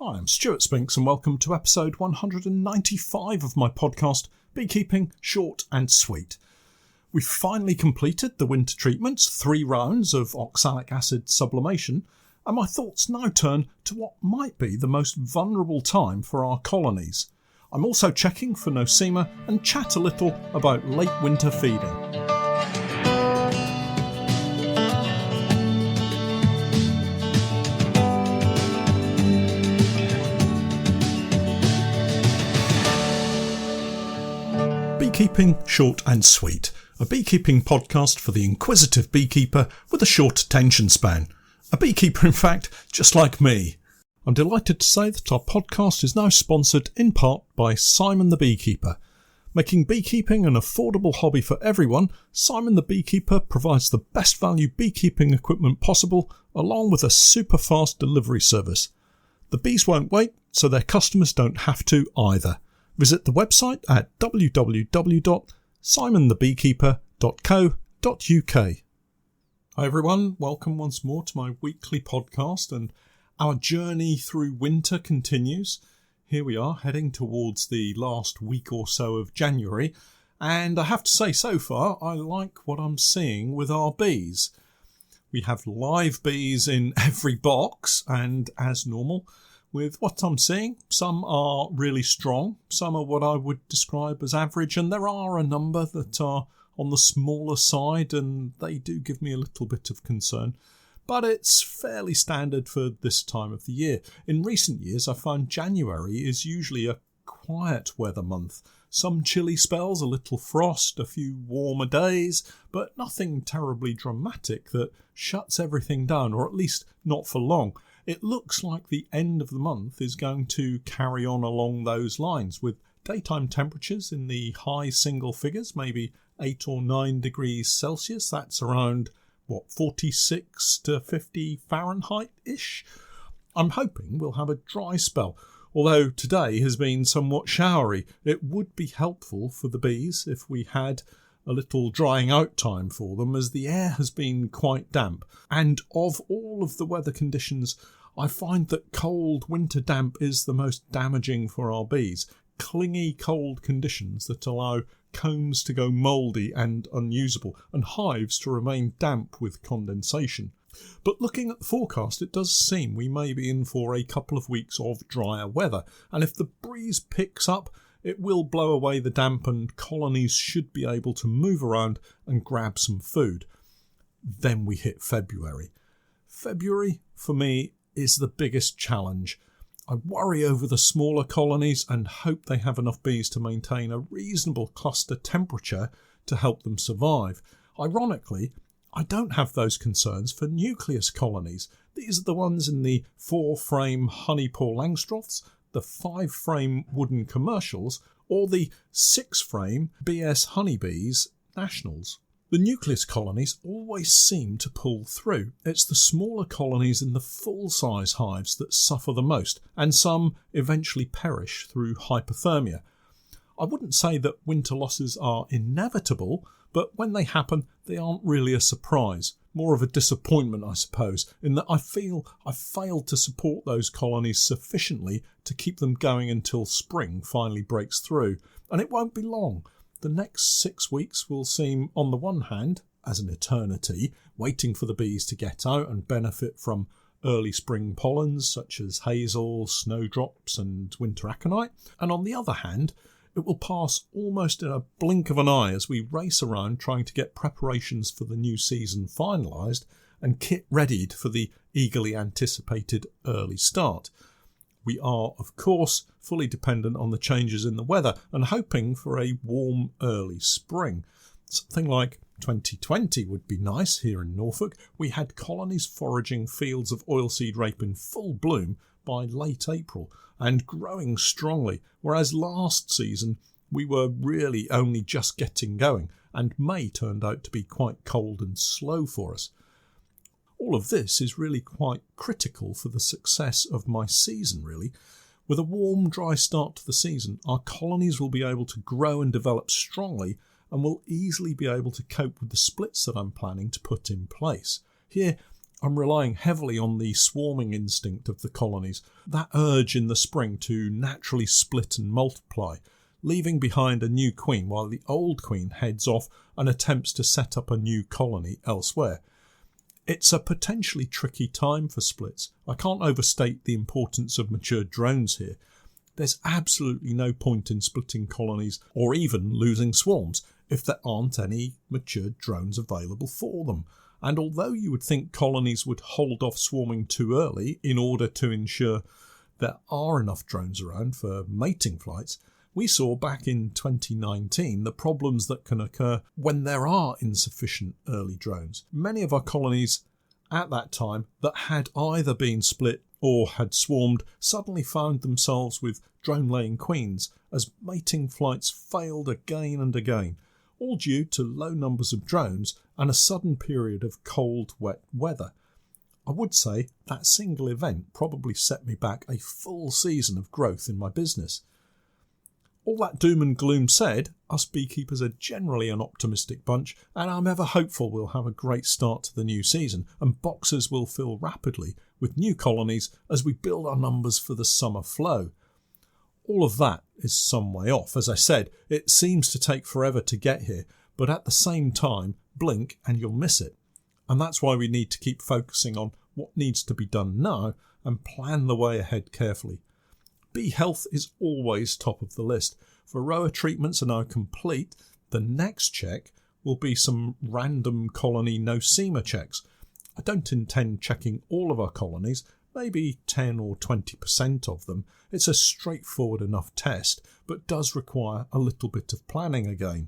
Hi, I'm Stewart Spinks and welcome to episode 195 of my podcast, Beekeeping Short and Sweet. We've finally completed the winter treatments, 3 rounds of oxalic acid sublimation, and my thoughts now turn to what might be the most vulnerable time for our colonies. I'm also checking for Nosema and chat a little about late winter feeding. Beekeeping Short and Sweet, a beekeeping podcast for the inquisitive beekeeper with a short attention span. A beekeeper, in fact, just like me. I'm delighted to say that our podcast is now sponsored in part by Simon the Beekeeper. Making beekeeping an affordable hobby for everyone, Simon the Beekeeper provides the best value beekeeping equipment possible, along with a super fast delivery service. The bees won't wait, so their customers don't have to either. Visit the website at www.simonthebeekeeper.co.uk. Hi everyone, welcome once more to my weekly podcast, and our journey through winter continues. Here we are heading towards the last week or so of January, and I have to say so far I like what I'm seeing with our bees. We have live bees in every box, and as normal, with what I'm seeing, some are really strong, some are what I would describe as average, and there are a number that are on the smaller side, and they do give me a little bit of concern. But it's fairly standard for this time of the year. In recent years, I found January is usually a quiet weather month. Some chilly spells, a little frost, a few warmer days, but nothing terribly dramatic that shuts everything down, or at least not for long. It looks like the end of the month is going to carry on along those lines, with daytime temperatures in the high single figures, maybe 8 or 9 degrees Celsius. That's around, 46 to 50 Fahrenheit-ish. I'm hoping we'll have a dry spell. Although today has been somewhat showery, it would be helpful for the bees if we had a little drying out time for them, as the air has been quite damp. And of all of the weather conditions, I find that cold winter damp is the most damaging for our bees. Clingy cold conditions that allow combs to go mouldy and unusable, and hives to remain damp with condensation. But looking at the forecast, it does seem we may be in for a couple of weeks of drier weather, and if the breeze picks up, it will blow away the damp and colonies should be able to move around and grab some food. Then we hit February. February, for me, is the biggest challenge. I worry over the smaller colonies and hope they have enough bees to maintain a reasonable cluster temperature to help them survive. Ironically, I don't have those concerns for nucleus colonies. These are the ones in the 4-frame honey Paul Langstroths, the 5-frame wooden commercials, or the 6-frame BS honeybees nationals. The nucleus colonies always seem to pull through. It's the smaller colonies in the full-size hives that suffer the most, and some eventually perish through hypothermia. I wouldn't say that winter losses are inevitable, but when they happen, they aren't really a surprise. More of a disappointment, I suppose, in that I feel I've failed to support those colonies sufficiently to keep them going until spring finally breaks through. And it won't be long. The next 6 weeks will seem, on the one hand, as an eternity, waiting for the bees to get out and benefit from early spring pollens such as hazel, snowdrops and winter aconite, and on the other hand, it will pass almost in a blink of an eye as we race around trying to get preparations for the new season finalised and kit readied for the eagerly anticipated early start. We are, of course, fully dependent on the changes in the weather and hoping for a warm early spring. Something like 2020 would be nice here in Norfolk. We had colonies foraging fields of oilseed rape in full bloom by late April and growing strongly, whereas last season we were really only just getting going, and May turned out to be quite cold and slow for us. All of this is really quite critical for the success of my season, really. With a warm, dry start to the season, our colonies will be able to grow and develop strongly and will easily be able to cope with the splits that I'm planning to put in place. Here, I'm relying heavily on the swarming instinct of the colonies, that urge in the spring to naturally split and multiply, leaving behind a new queen while the old queen heads off and attempts to set up a new colony elsewhere. It's a potentially tricky time for splits. I can't overstate the importance of matured drones here. There's absolutely no point in splitting colonies or even losing swarms if there aren't any matured drones available for them. And although you would think colonies would hold off swarming too early in order to ensure there are enough drones around for mating flights, we saw back in 2019 the problems that can occur when there are insufficient early drones. Many of our colonies at that time that had either been split or had swarmed suddenly found themselves with drone-laying queens as mating flights failed again and again, all due to low numbers of drones and a sudden period of cold, wet weather. I would say that single event probably set me back a full season of growth in my business. All that doom and gloom said, us beekeepers are generally an optimistic bunch, and I'm ever hopeful we'll have a great start to the new season and boxes will fill rapidly with new colonies as we build our numbers for the summer flow. All of that is some way off. As I said, it seems to take forever to get here, but at the same time, blink and you'll miss it. And that's why we need to keep focusing on what needs to be done now and plan the way ahead carefully. Bee health is always top of the list. Varroa treatments are now complete. The next check will be some random colony Nosema checks. I don't intend checking all of our colonies, maybe 10 or 20% of them. It's a straightforward enough test, but does require a little bit of planning again.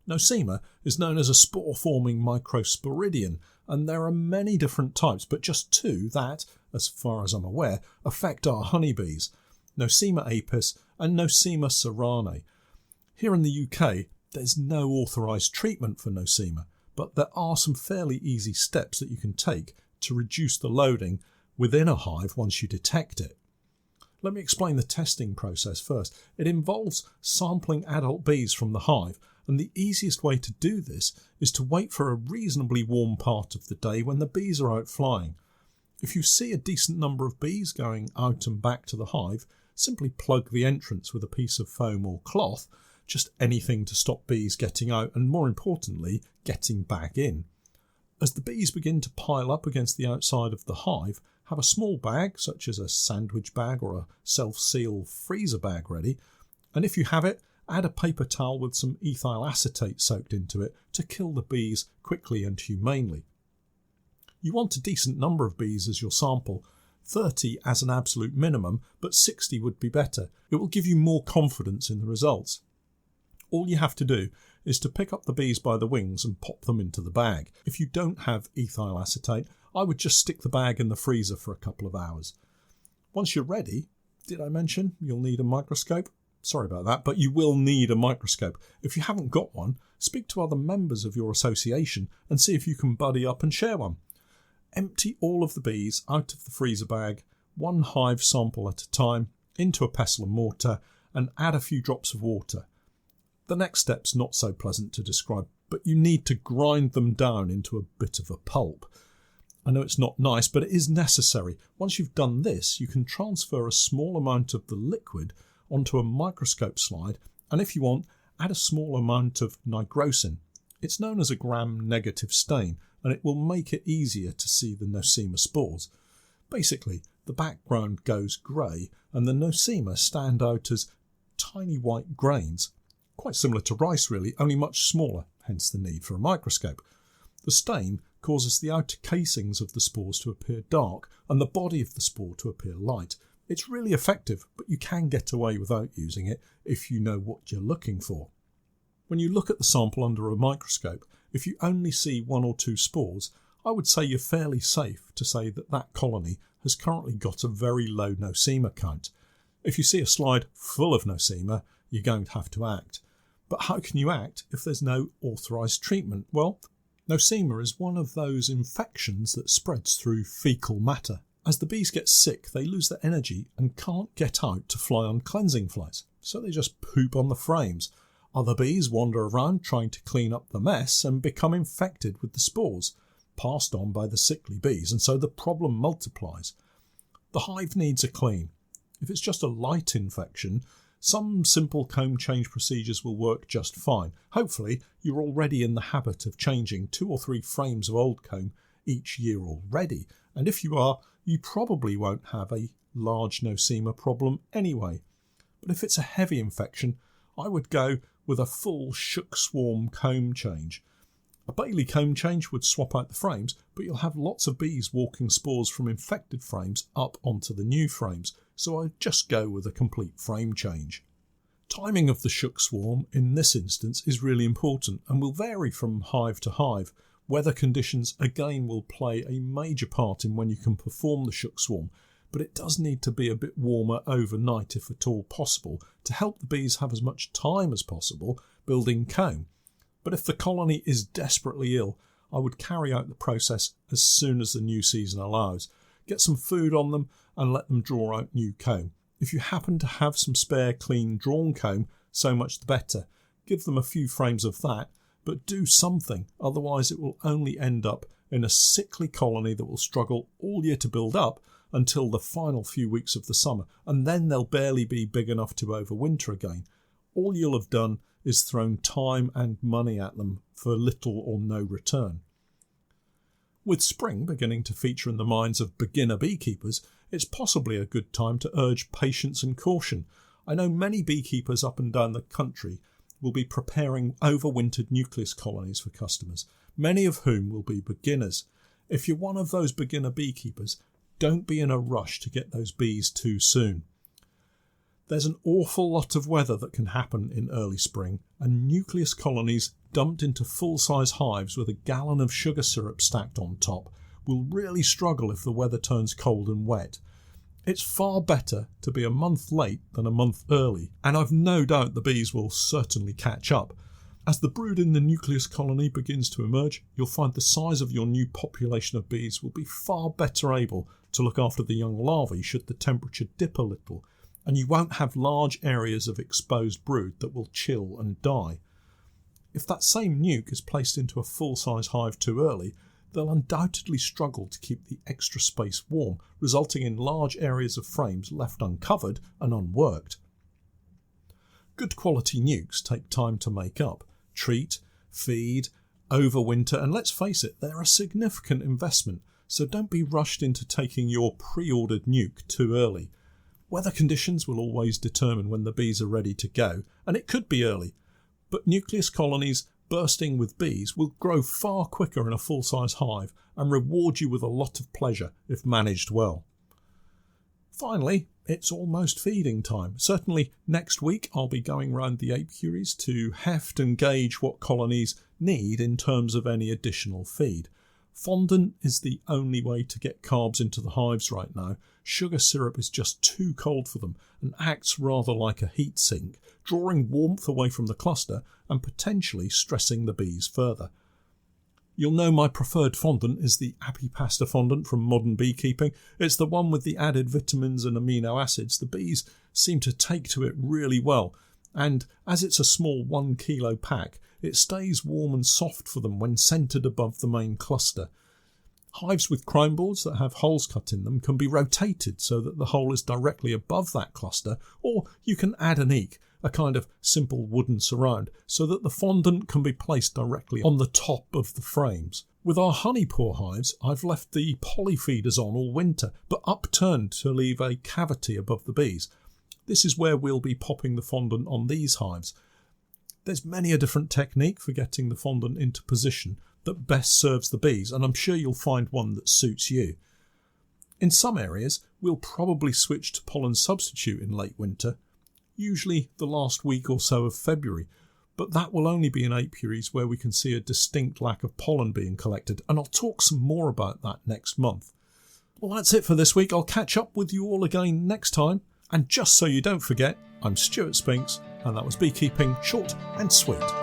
Nosema is known as a spore-forming microsporidian, and there are many different types, but just two that, as far as I'm aware, affect our honeybees, Nosema apis and Nosema ceranae. Here in the UK, there's no authorised treatment for Nosema, but there are some fairly easy steps that you can take to reduce the loading within a hive once you detect it. Let me explain the testing process first. It involves sampling adult bees from the hive, and the easiest way to do this is to wait for a reasonably warm part of the day when the bees are out flying. If you see a decent number of bees going out and back to the hive, simply plug the entrance with a piece of foam or cloth, just anything to stop bees getting out and, more importantly, getting back in. As the bees begin to pile up against the outside of the hive, have a small bag, such as a sandwich bag or a self-seal freezer bag ready, and if you have it, add a paper towel with some ethyl acetate soaked into it to kill the bees quickly and humanely. You want a decent number of bees as your sample, 30 as an absolute minimum, but 60 would be better. It will give you more confidence in the results. All you have to do is to pick up the bees by the wings and pop them into the bag. If you don't have ethyl acetate, I would just stick the bag in the freezer for a couple of hours. Once you're ready, did I mention you'll need a microscope? Sorry about that, but you will need a microscope. If you haven't got one, speak to other members of your association and see if you can buddy up and share one. Empty all of the bees out of the freezer bag, one hive sample at a time, into a pestle and mortar, and add a few drops of water. The next step's not so pleasant to describe, but you need to grind them down into a bit of a pulp. I know it's not nice, but it is necessary. Once you've done this, you can transfer a small amount of the liquid onto a microscope slide, and if you want, add a small amount of nigrosin. It's known as a gram-negative stain, and it will make it easier to see the Nosema spores. Basically, the background goes grey, and the Nosema stand out as tiny white grains, quite similar to rice really, only much smaller, hence the need for a microscope. The stain causes the outer casings of the spores to appear dark and the body of the spore to appear light. It's really effective, but you can get away without using it if you know what you're looking for. When you look at the sample under a microscope, if you only see one or two spores, I would say you're fairly safe to say that that colony has currently got a very low Nosema count. If you see a slide full of Nosema, you're going to have to act. But how can you act if there's no authorised treatment? Well, Nosema is one of those infections that spreads through faecal matter. As the bees get sick, they lose their energy and can't get out to fly on cleansing flights, so they just poop on the frames. Other bees wander around trying to clean up the mess and become infected with the spores. passed on by the sickly bees, and so the problem multiplies. The hive needs a clean. If it's just a light infection, some simple comb change procedures will work just fine. Hopefully, you're already in the habit of changing 2 or 3 frames of old comb each year already, and if you are, you probably won't have a large Nosema problem anyway. But if it's a heavy infection, I would go with a full shook swarm comb change. A Bailey comb change would swap out the frames, but you'll have lots of bees walking spores from infected frames up onto the new frames, so I'd just go with a complete frame change. Timing of the shook swarm in this instance is really important and will vary from hive to hive. Weather conditions again will play a major part in when you can perform the shook swarm, but it does need to be a bit warmer overnight if at all possible to help the bees have as much time as possible building comb. But if the colony is desperately ill, I would carry out the process as soon as the new season allows. Get some food on them and let them draw out new comb. If you happen to have some spare clean drawn comb, so much the better. Give them a few frames of that, but do something, otherwise it will only end up in a sickly colony that will struggle all year to build up until the final few weeks of the summer, and then they'll barely be big enough to overwinter again. All you'll have done is thrown time and money at them for little or no return. With spring beginning to feature in the minds of beginner beekeepers, it's possibly a good time to urge patience and caution. I know many beekeepers up and down the country will be preparing overwintered nucleus colonies for customers, many of whom will be beginners. If you're one of those beginner beekeepers, don't be in a rush to get those bees too soon. There's an awful lot of weather that can happen in early spring, and nucleus colonies dumped into full-size hives with a gallon of sugar syrup stacked on top will really struggle if the weather turns cold and wet. It's far better to be a month late than a month early, and I've no doubt the bees will certainly catch up. As the brood in the nucleus colony begins to emerge, you'll find the size of your new population of bees will be far better able to look after the young larvae should the temperature dip a little, and you won't have large areas of exposed brood that will chill and die. If that same nuke is placed into a full-size hive too early, they'll undoubtedly struggle to keep the extra space warm, resulting in large areas of frames left uncovered and unworked. Good quality nukes take time to make up. Treat, feed, overwinter, and let's face it, they're a significant investment, so don't be rushed into taking your pre-ordered nuke too early. Weather conditions will always determine when the bees are ready to go, and it could be early, but nucleus colonies bursting with bees will grow far quicker in a full-size hive and reward you with a lot of pleasure if managed well. Finally, it's almost feeding time. Certainly next week I'll be going round the apiaries to heft and gauge what colonies need in terms of any additional feed. Fondant is the only way to get carbs into the hives right now. Sugar syrup is just too cold for them and acts rather like a heat sink, drawing warmth away from the cluster and potentially stressing the bees further. You'll know my preferred fondant is the Apipasta fondant from Modern Beekeeping. It's the one with the added vitamins and amino acids. The bees seem to take to it really well, and as it's a small 1 kilo pack, it stays warm and soft for them when centred above the main cluster. Hives with crime boards that have holes cut in them can be rotated so that the hole is directly above that cluster, or you can add an eek, a kind of simple wooden surround, so that the fondant can be placed directly on the top of the frames. With our honey pour hives, I've left the poly feeders on all winter, but upturned to leave a cavity above the bees. This is where we'll be popping the fondant on these hives. There's many a different technique for getting the fondant into position that best serves the bees, and I'm sure you'll find one that suits you. In some areas, we'll probably switch to pollen substitute in late winter, usually the last week or so of February, but that will only be in apiaries where we can see a distinct lack of pollen being collected, and I'll talk some more about that next month. Well, that's it for this week. I'll catch up with you all again next time, and just so you don't forget, I'm Stewart Spinks, and that was Beekeeping Short and Sweet.